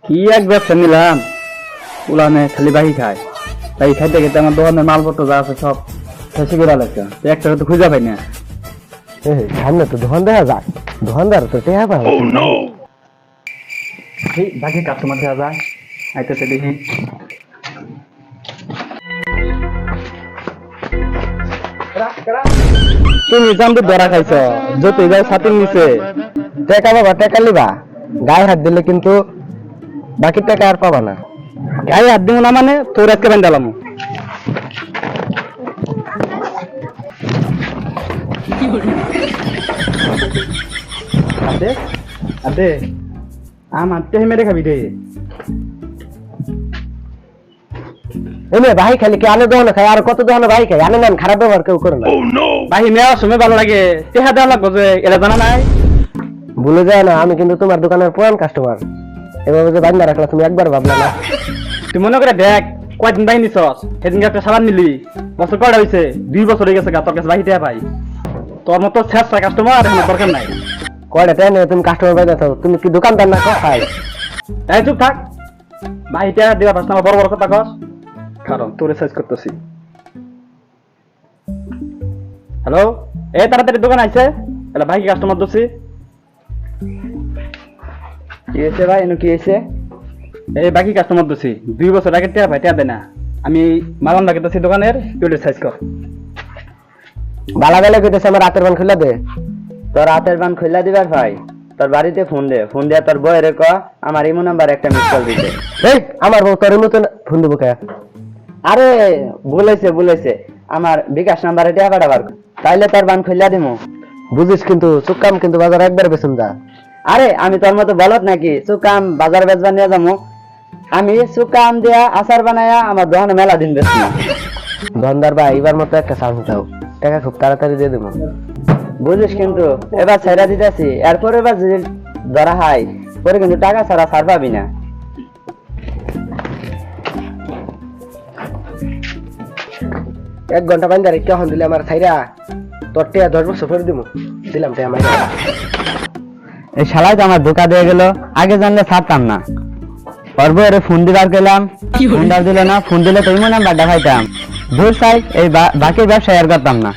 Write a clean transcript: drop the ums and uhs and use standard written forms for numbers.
কি এক ব্যবসা নিলাম, উলানে খালি বাহি খায়। তাই খাইতে খেতে আমার দোকানের মালপত্র যা আছে সব শেষে করে লাগছে, একটা তো খুঁজে পাই না। সামনে তো দোকান দেখা যায়, দোকানদার তো টেহা পাবো। বাকি কাস্টমার দেখা যায়, আইতেছে দেখি। তুমি জানতে ধরা খাইছ, যত যাই ছাতির নিচে। টাকা বাবা, টাকা লিবা, গায়ে হাত দিলে কিন্তু বাকি টাকা আর পাবা না। গায়ে হাত দিব না মানে তোর আজকে বেন্ডালাম। আদে আদে আমার টেহে মেরে খাবি রে। এমনি ভাই খালি কি আনে দোকানে খায়, আর কত দোকানে ভাই খায়, আনে নেন, খারাপ ব্যবহার কেউ করে না। বাহি নেওয়ার সময় ভালো লাগে, টেহা দেওয়া লাগবো যে, এটা জানা নাই। ভুলে যায় না, আমি কিন্তু তোমার দোকানের পুরান কাস্টমার। এভাবে যে বান্ধা রাখলা তুমি একবার ভাবলা না। তুই মনে করে দেখ কয়দিন বাহি নিছস, সেদিনকে একটা সাবান নিলি, বছর কয়টা হয়েছে? 2 বছর হয়ে গেছে গা, তোর কাছে বাহি টেহা পাই। তোর মতো শেষটা কাস্টমার এখন দরকার নাই। কয়টা টাইম তুমি কাস্টমার পাই দেখো, তুমি কি দোকানদার না খাই? এই চুপ থাক, বাহি টেহা দেওয়া পাস না, বড় বড় কথা কস। কারণ তোরে সাইজ করতেছি। হ্যালো, এই তাড়াতাড়ি দোকান আইছে, এটা ভাই কি কাস্টমার দোষী? কি হয়েছে ভাই, এনে কি হয়েছে? এই বাকি কাস্টমার দোষী, 2 বছর আগে টেয়া ভাই টেয়া দেয় না। আমি মালান রাখতেছি দোকানের, তুই সাইজ কর। বালা বেলা কইতেছে আমার রাতের বান খুলে দে। তোর হাতের বান খুলে দিবার ভাই, তোর বাড়িতে ফোন দে তোর বউয়ের ক আমার ইমো নাম্বার একটা মিস কল দিতে। এই আমার বউ তোর মতন ফোন দেবো কে? আরে বলেছে আমার বিকাশ নাম্বারে টাকা পাঠাবার, তাইলে তোর বান খুলে দিমু। বুঝিস কিন্তু চুক্কাম কিন্তু বাজার একবার বেসন যা। আরে আমি তোর মতো বলত নাকি সুকাম বাজার বেচবা নিয়ে যাবো? আমি সুকাম দিয়া আচার বানায়া আমার দোকানে মেলা দিন বেচছি। দোকানদার ভাই এবার মতো একটা চান্স দাও, টাকা খুব তাড়াতাড়ি দিয়ে দেবো। বুঝিস কিন্তু এবার ছেড়া দিতেছি, এরপর এবার যদি ধরা হয় পরে কিন্তু টাকা ছাড়া ছাড় পাবি না। এক ঘন্টা বান্দারে কেমন দিলে আমার ছাইরা তোর টেয়া 10 বছর করে দিব, দিলাম টেয়া আমার। এই শালাই তো আমার ধোকা দিয়ে গেল, আগে জানলে ছাড়তাম না। পর্বরে ফোন দিবার গেলাম, ফোনটা দিল না, ফোন দিলে তো ইমো নাম্বার দেখাইতাম। ভুল চাই এই বাকি ব্যবসা আর করতাম না।